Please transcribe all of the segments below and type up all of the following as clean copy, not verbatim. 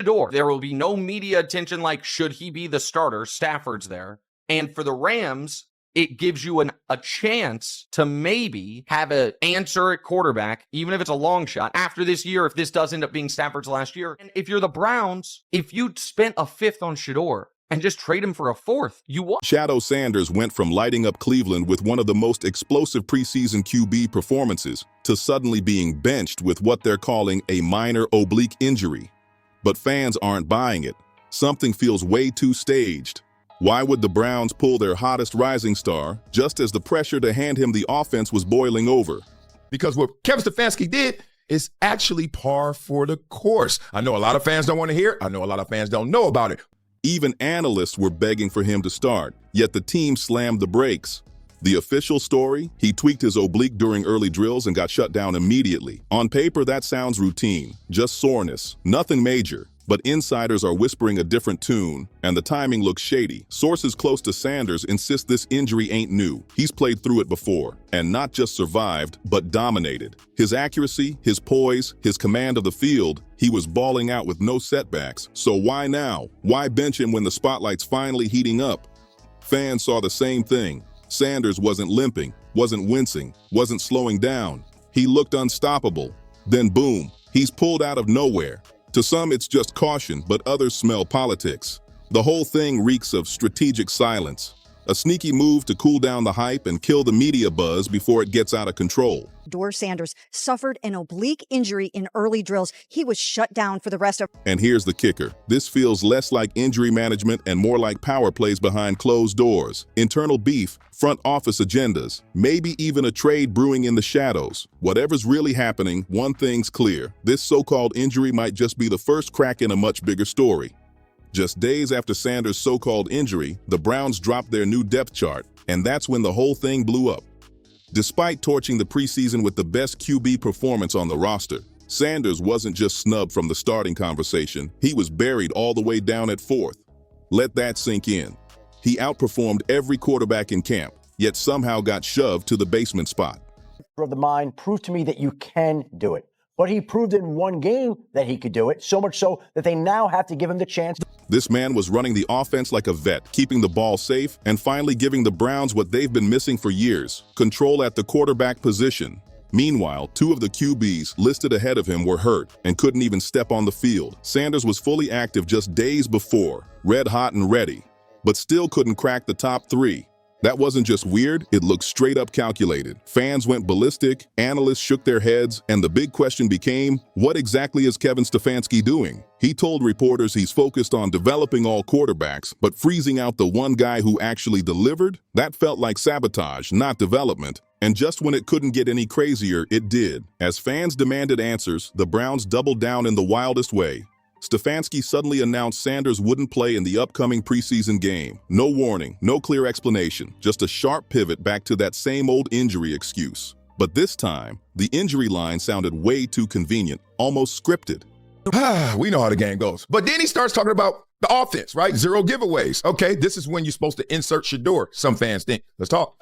Shedeur. There will be no media attention like, should he be the starter? Stafford's there. And for the Rams, it gives you a chance to maybe have an answer at quarterback, even if it's a long shot, after this year, if this does end up being Stafford's last year. And if you're the Browns, if you spent a fifth on Shedeur and just trade him for a fourth, you won. Shedeur Sanders went from lighting up Cleveland with one of the most explosive preseason QB performances to suddenly being benched with what they're calling a minor oblique injury. But fans aren't buying it. Something feels way too staged. Why would the Browns pull their hottest rising star just as the pressure to hand him the offense was boiling over? Because what Kevin Stefanski did is actually par for the course. I know a lot of fans don't want to hear it. I know a lot of fans don't know about it. Even analysts were begging for him to start, yet the team slammed the brakes. The official story? He tweaked his oblique during early drills and got shut down immediately. On paper, that sounds routine, just soreness, nothing major. But insiders are whispering a different tune, and the timing looks shady. Sources close to Sanders insist this injury ain't new. He's played through it before, and not just survived, but dominated. His accuracy, his poise, his command of the field, he was balling out with no setbacks. So why now? Why bench him when the spotlight's finally heating up? Fans saw the same thing. Sanders wasn't limping, wasn't wincing, wasn't slowing down. He looked unstoppable. Then boom, he's pulled out of nowhere. To some, it's just caution, but others smell politics. The whole thing reeks of strategic silence, a sneaky move to cool down the hype and kill the media buzz before it gets out of control. Shedeur Sanders suffered an oblique injury in early drills. He was shut down for the rest of... And here's the kicker. This feels less like injury management and more like power plays behind closed doors. Internal beef, front office agendas, maybe even a trade brewing in the shadows. Whatever's really happening, one thing's clear. This so-called injury might just be the first crack in a much bigger story. Just days after Sanders' so-called injury, the Browns dropped their new depth chart, and that's when the whole thing blew up. Despite torching the preseason with the best QB performance on the roster, Sanders wasn't just snubbed from the starting conversation, he was buried all the way down at fourth. Let that sink in. He outperformed every quarterback in camp, yet somehow got shoved to the basement spot. Of the mind proved to me that you can do it. But he proved in one game that he could do it, so much so that they now have to give him the chance. This man was running the offense like a vet, keeping the ball safe, and finally giving the Browns what they've been missing for years, control at the quarterback position. Meanwhile, two of the QBs listed ahead of him were hurt and couldn't even step on the field. Sanders was fully active just days before, red hot and ready, but still couldn't crack the top three. That wasn't just weird, it looked straight up calculated. Fans went ballistic, analysts shook their heads, and the big question became, what exactly is Kevin Stefanski doing? He told reporters he's focused on developing all quarterbacks, but freezing out the one guy who actually delivered? That felt like sabotage, not development. And just when it couldn't get any crazier, it did. As fans demanded answers, the Browns doubled down in the wildest way. Stefanski suddenly announced Sanders wouldn't play in the upcoming preseason game. No warning, no clear explanation, just a sharp pivot back to that same old injury excuse. But this time, the injury line sounded way too convenient, almost scripted. We know how the game goes. But then he starts talking about the offense, right? 0 giveaways. Okay, this is when you're supposed to insert Shedeur, some fans think. Let's talk.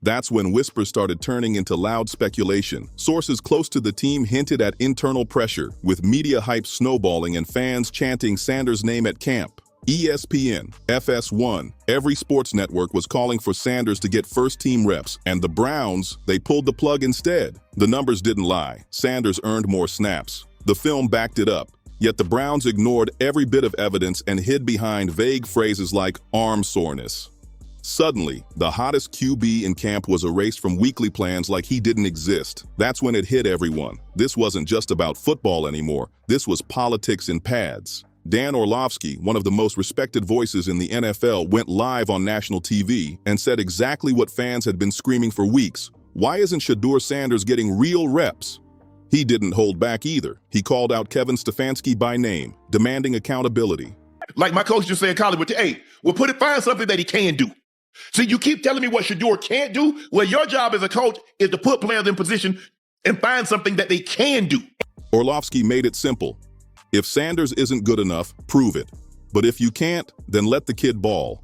That's when whispers started turning into loud speculation. Sources close to the team hinted at internal pressure, with media hype snowballing and fans chanting Sanders' name at camp. ESPN, FS1, every sports network was calling for Sanders to get first-team reps, and the Browns, they pulled the plug instead. The numbers didn't lie. Sanders earned more snaps. The film backed it up. Yet the Browns ignored every bit of evidence and hid behind vague phrases like arm soreness. Suddenly, the hottest QB in camp was erased from weekly plans like he didn't exist. That's when it hit everyone. This wasn't just about football anymore. This was politics in pads. Dan Orlovsky, one of the most respected voices in the NFL, went live on national TV and said exactly what fans had been screaming for weeks. Why isn't Shedeur Sanders getting real reps? He didn't hold back either. He called out Kevin Stefanski by name, demanding accountability. Like my coach just said in college, hey, find something that he can do. So you keep telling me what Shedeur can't do? Well, your job as a coach is to put players in position and find something that they can do. Orlovsky made it simple. If Sanders isn't good enough, prove it. But if you can't, then let the kid ball.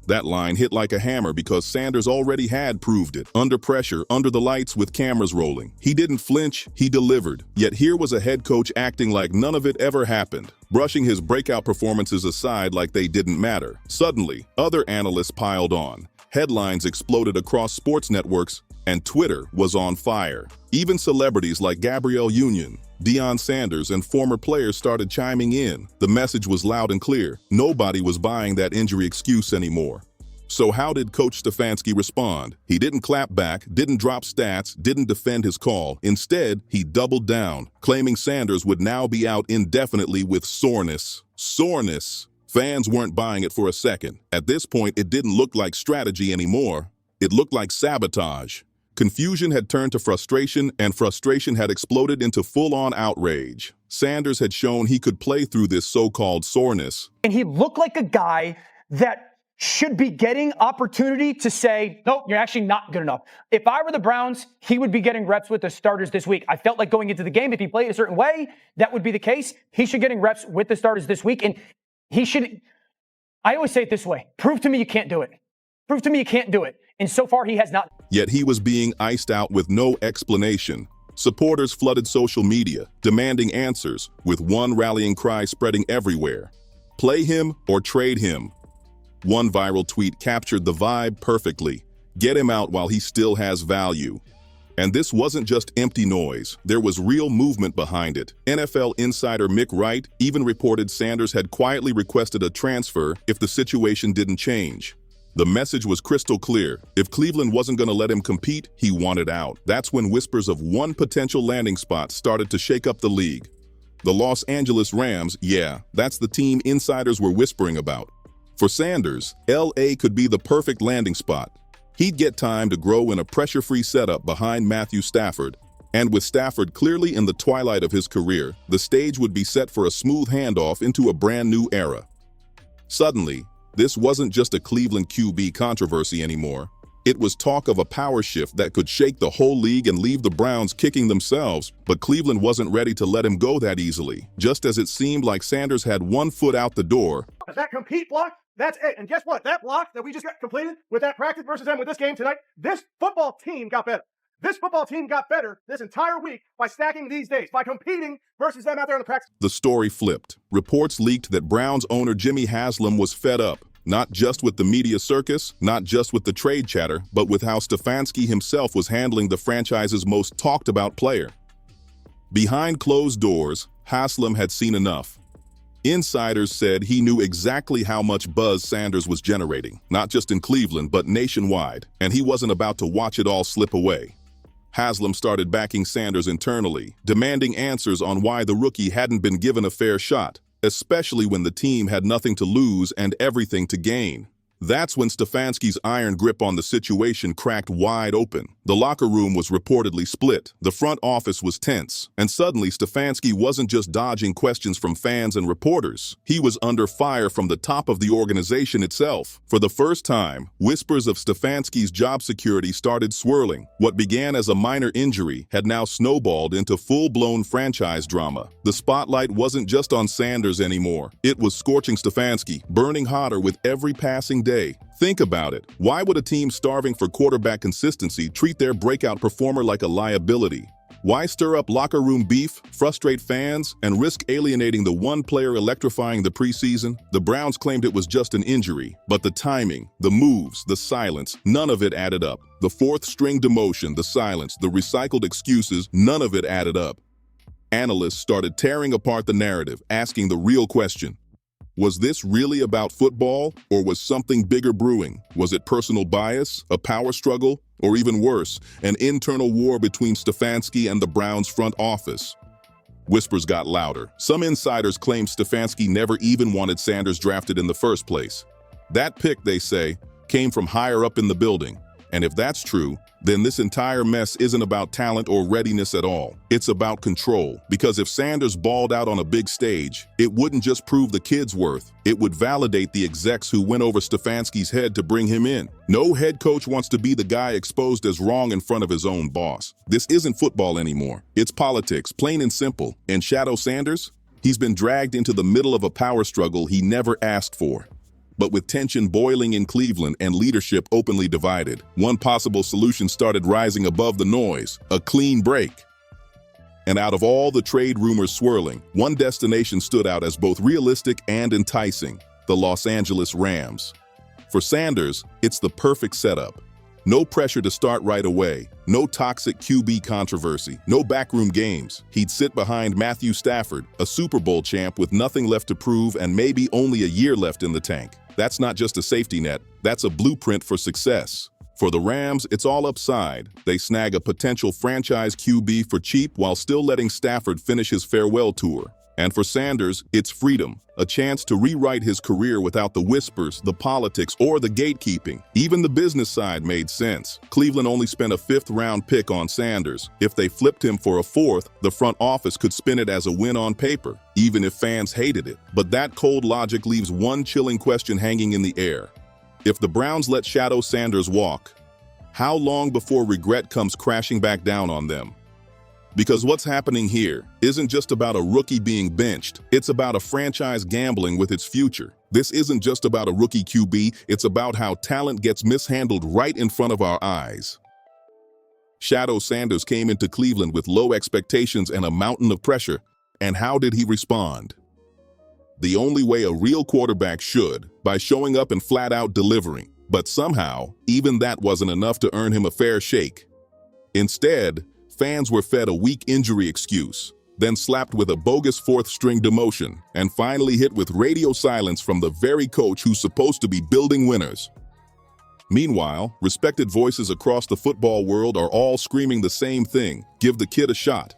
That line hit like a hammer because Sanders already had proved it. Under pressure, under the lights with cameras rolling. He didn't flinch, he delivered. Yet here was a head coach acting like none of it ever happened, brushing his breakout performances aside like they didn't matter. Suddenly, other analysts piled on. Headlines exploded across sports networks, and Twitter was on fire. Even celebrities like Gabrielle Union, Deion Sanders, and former players started chiming in. The message was loud and clear. Nobody was buying that injury excuse anymore. So how did Coach Stefanski respond? He didn't clap back, didn't drop stats, didn't defend his call. Instead, he doubled down, claiming Sanders would now be out indefinitely with soreness. Soreness. Fans weren't buying it for a second. At this point, it didn't look like strategy anymore. It looked like sabotage. Confusion had turned to frustration, and frustration had exploded into full-on outrage. Sanders had shown he could play through this so-called soreness. And he looked like a guy that should be getting opportunity to say, nope, you're actually not good enough. If I were the Browns, he would be getting reps with the starters this week. I felt like going into the game, if he played a certain way, that would be the case. He should getting reps with the starters this week. And he should, I always say it this way, prove to me you can't do it. Prove to me you can't do it. And so far, he has not. Yet he was being iced out with no explanation. Supporters flooded social media, demanding answers, with one rallying cry spreading everywhere. Play him or trade him. One viral tweet captured the vibe perfectly. Get him out while he still has value. And this wasn't just empty noise. There was real movement behind it. NFL insider Mick Wright even reported Sanders had quietly requested a transfer if the situation didn't change. The message was crystal clear. If Cleveland wasn't going to let him compete, he wanted out. That's when whispers of one potential landing spot started to shake up the league. The Los Angeles Rams, yeah, that's the team insiders were whispering about. For Sanders, LA could be the perfect landing spot. He'd get time to grow in a pressure-free setup behind Matthew Stafford. And with Stafford clearly in the twilight of his career, the stage would be set for a smooth handoff into a brand new era. Suddenly, this wasn't just a Cleveland QB controversy anymore. It was talk of a power shift that could shake the whole league and leave the Browns kicking themselves, but Cleveland wasn't ready to let him go that easily, just as it seemed like Sanders had one foot out the door. That compete block, that's it. And guess what? That block that we just got completed with that practice versus them with this game tonight, this football team got better. This football team got better this entire week by stacking these days, by competing versus them out there in the practice. The story flipped. Reports leaked that Browns owner Jimmy Haslam was fed up, not just with the media circus, not just with the trade chatter, but with how Stefanski himself was handling the franchise's most talked-about player. Behind closed doors, Haslam had seen enough. Insiders said he knew exactly how much buzz Sanders was generating, not just in Cleveland, but nationwide, and he wasn't about to watch it all slip away. Haslam started backing Sanders internally, demanding answers on why the rookie hadn't been given a fair shot, especially when the team had nothing to lose and everything to gain. That's when Stefanski's iron grip on the situation cracked wide open. The locker room was reportedly split. The front office was tense. And suddenly, Stefanski wasn't just dodging questions from fans and reporters. He was under fire from the top of the organization itself. For the first time, whispers of Stefanski's job security started swirling. What began as a minor injury had now snowballed into full-blown franchise drama. The spotlight wasn't just on Sanders anymore. It was scorching Stefanski, burning hotter with every passing day. Think about it. Why would a team starving for quarterback consistency treat their breakout performer like a liability? Why stir up locker room beef, frustrate fans, and risk alienating the one player electrifying the preseason? The Browns claimed it was just an injury, but the timing, the moves, the silence, none of it added up. The fourth-string demotion, the silence, the recycled excuses, none of it added up. Analysts started tearing apart the narrative, asking the real question. Was this really about football, or was something bigger brewing? Was it personal bias, a power struggle, or even worse, an internal war between Stefanski and the Browns' front office? Whispers got louder. Some insiders claimed Stefanski never even wanted Sanders drafted in the first place. That pick, they say, came from higher up in the building. And if that's true, then this entire mess isn't about talent or readiness at all. It's about control. Because if Sanders balled out on a big stage, it wouldn't just prove the kid's worth. It would validate the execs who went over Stefanski's head to bring him in. No head coach wants to be the guy exposed as wrong in front of his own boss. This isn't football anymore. It's politics, plain and simple. And Shedeur Sanders? He's been dragged into the middle of a power struggle he never asked for. But with tension boiling in Cleveland and leadership openly divided, one possible solution started rising above the noise: a clean break. And out of all the trade rumors swirling, one destination stood out as both realistic and enticing: the Los Angeles Rams. For Sanders, it's the perfect setup. No pressure to start right away, no toxic QB controversy, no backroom games. He'd sit behind Matthew Stafford, a Super Bowl champ with nothing left to prove and maybe only a year left in the tank. That's not just a safety net, that's a blueprint for success. For the Rams, it's all upside. They snag a potential franchise QB for cheap while still letting Stafford finish his farewell tour. And for Sanders, it's freedom, a chance to rewrite his career without the whispers, the politics, or the gatekeeping. Even the business side made sense. Cleveland only spent a 5th-round pick on Sanders. If they flipped him for a 4th, the front office could spin it as a win on paper, even if fans hated it. But that cold logic leaves one chilling question hanging in the air. If the Browns let Shedeur Sanders walk, how long before regret comes crashing back down on them? Because what's happening here isn't just about a rookie being benched, it's about a franchise gambling with its future. This isn't just about a rookie QB, it's about how talent gets mishandled right in front of our eyes. Shedeur Sanders came into Cleveland with low expectations and a mountain of pressure, and how did he respond? The only way a real quarterback should, by showing up and flat-out delivering. But somehow, even that wasn't enough to earn him a fair shake. Instead, fans were fed a weak injury excuse, then slapped with a bogus 4th-string demotion, and finally hit with radio silence from the very coach who's supposed to be building winners. Meanwhile, respected voices across the football world are all screaming the same thing: give the kid a shot.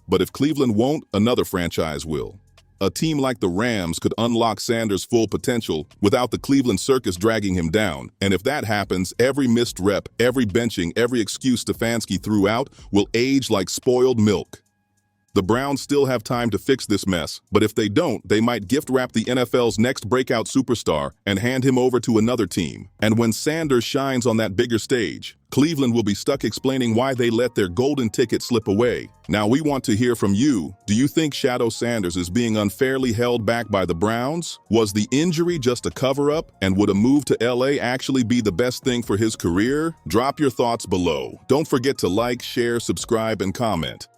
But if Cleveland won't, another franchise will. A team like the Rams could unlock Sanders' full potential without the Cleveland circus dragging him down. And if that happens, every missed rep, every benching, every excuse Stefanski threw out will age like spoiled milk. The Browns still have time to fix this mess, but if they don't, they might gift-wrap the NFL's next breakout superstar and hand him over to another team. And when Sanders shines on that bigger stage, Cleveland will be stuck explaining why they let their golden ticket slip away. Now we want to hear from you. Do you think Shedeur Sanders is being unfairly held back by the Browns? Was the injury just a cover-up? And would a move to LA actually be the best thing for his career? Drop your thoughts below. Don't forget to like, share, subscribe, and comment.